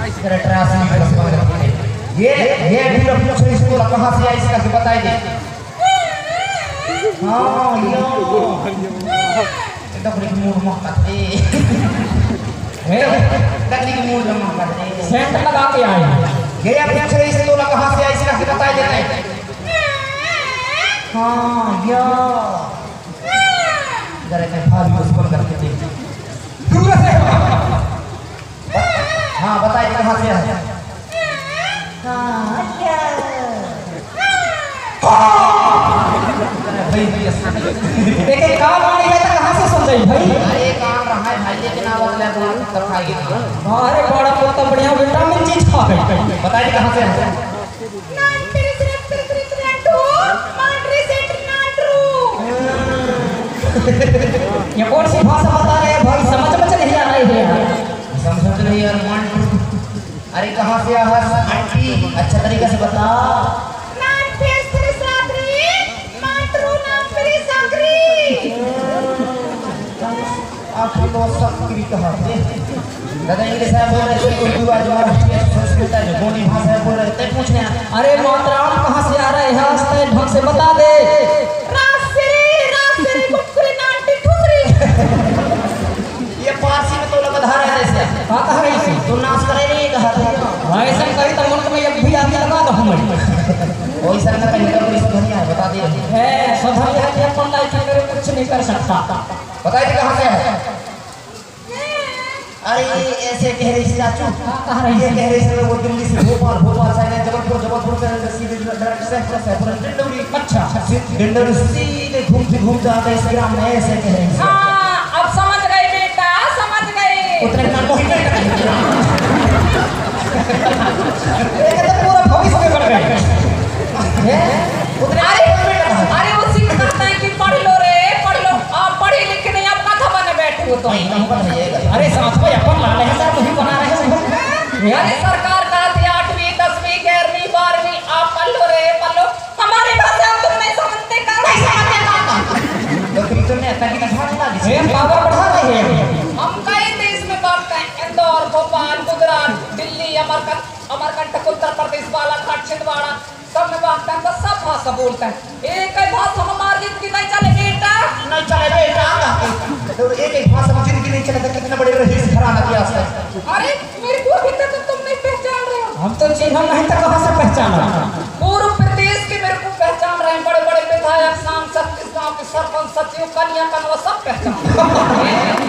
ये पूरा पूछो इसको कहाँ से आई इसका बताई दे। हाँ यो डकली की मूड में करते डकली की मूड में करते सेंट लगा के आए ये पूछो इसको कहाँ से आई इसका बताई देते। हाँ यो जरा मैं भाभी उसको करके देख दूर से। हाँ बताइए कहाँ से है। हाँ क्या भाई एक काम आ रही है तो कहाँ से समझाई भाई। अरे काम रहा है भाई लेकिन आवाज ले तो खाएगी। अरे बड़ा पोता बढ़िया विटामिन चीज खा गई। बताइए कहाँ से है। ये कौन सी भाषा बता रहे हैं भाई, समझ नहीं आ रही है। समझ नहीं यार मान। अरे कहाँ से आया आंटी अच्छा तरीके से बता। दादा इंग्लिश है बोल रहे उर्दू आज संस्कृत है गोनी भाषा है बोल रहे पूछने। अरे मातराम कहाँ से आ रहे हैं ढंग से बता दे। ये पारसी में तो लगा धारा है ऐसे कहाँ कह रही थी तो नाच करे नहीं कहा भाई ऐसा करी तो मुल्क में एक भी आगे लगा दो हमारी कोई सर का कहीं तो इसको धनिया है बता दे है स्वधर्म है कि अपन लाइफ में कुछ नहीं कर सकता। बताइए कहाँ से है। अरे ऐसे कह रही थी चाचू कह रही ये कह रही थी वो दिल्ली से भोपाल से जबलपुर से सीधे डायरेक्ट से पूरा डिंडोरी। अच्छा डिंडोरी सीधे घूमते आते इस ग्राम में ऐसे कह रही थी। हाँ अब समझ गए बेटा समझ गए। उतने का तो पूरा भविष्य में बढ़ गए। अरे उसी को कहते हैं कि पढ़ लो रे पढ़ लो। आप पढ़े लिखे नहीं आप कथा बने बैठे हो तो। अरे साथ में अपन ला रहे हैं सर वही बना रहे हैं। अरे सरकार कहती है 8वीं 10वीं 11वीं 12वीं आप पढ़ लो रे पढ़ लो। हमारी भाषा तुम नहीं समझते का पावर बढ़ा रहे हैं। हम कई देश में बात हैं इंदौर भोपाल गुजरात दिल्ली अमरकंटक उत्तर प्रदेश बालाघाट छिंदवाड़ा सब में बात हैं तो सब भाषा बोलते हैं। एक ही भाषा हमारी जिंदगी नहीं चले बेटा नहीं चले बेटा तो एक भाषा में जिंदगी नहीं चले तो कितने बड़े रईस घराना किया है। अरे मेरे को अभी तक तुम नहीं पहचान रहे हो। हम तो चिन्ह नहीं तो कहाँ से पहचाना। पूर्व प्रदेश के मेरे को पहचान रहे हैं बड़े बड़े विधायक सांसद इस गाँव के सरपंच सचिव कन्या कनवा सब पहचान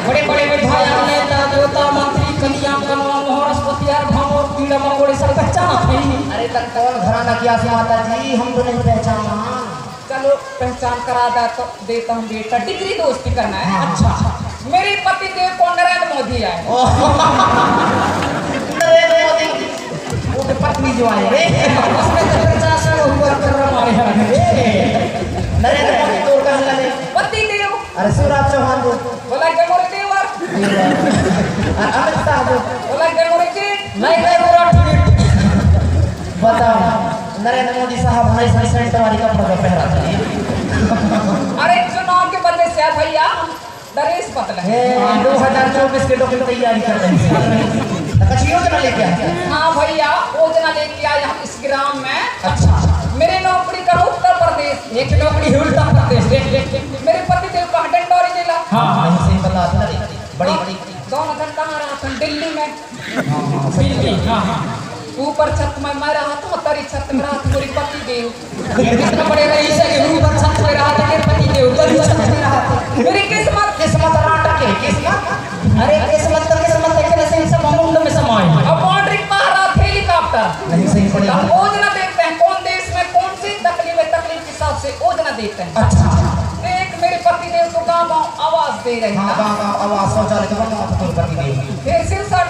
बड़े बड़े विधायक नेता देवता मंत्री कन्या कनवा मोहरस्पति भामोर कीड़ा मकोड़े सब पहचाना थे। अरे तक कौन घराना किया से माता जी हम तो नहीं पहचाना। चलो पहचान करा देता हूँ बेटा डिग्री दोस्ती करना है। अच्छा मेरे पति देव को नरेंद्र मोदी आए। नरेंद्र मोदी वो तो पत्नी जो आए उसमें तो 50 ऊपर कर रहा है। नरेंद्र मोदी तो कहला नहीं पति देव। अरे शिवराज चौहान को बोला गंगोरे देवर अमित शाह को बोला गंगोरे के नहीं गंगोरा ठीक। बताओ नरेंद्र मोदी साहब हमारे सेंट वाली कपड़ा का पहरा था। अरे चुनाव के बदले से भैया दरेश बदला है 2024 के डॉक्टर तैयारी कर रहे हैं। कुछ योजना लेके आए। हाँ भैया योजना लेके आए हम इस ग्राम में। अच्छा मेरी नौकरी करो उत्तर प्रदेश एक नौकरी है उत्तर प्रदेश मेरे पति देव का डंडोरी जिला। हाँ नहीं सही बता बड़ी दोनों घंटा कहाँ रहा था दिल्ली में। दिल्ली हाँ ऊपर छत में मैं रहा था तरी छत में रहा था मेरी पति देव। कितना बड़े रईस है कि ऊपर छत में रहा था मेरे पति देव तरी छत में रहा था। मेरी किस्मत नाटक है किस्मत। अरे किस्मत तो किस्मत लेकिन ऐसे सब मुंड में समाये। अब बाउंड्री पार रहा था हेलीकॉप्टर नहीं सही पड़ेगा। योजना देखते हैं कौन देश में कौन सी तकलीफ के हिसाब से योजना देखते हैं। अच्छा एक मेरे पति देव को गाँव आवाज दे रहे हैं। आवाज शौचालय तो पति देव फिर सिरसा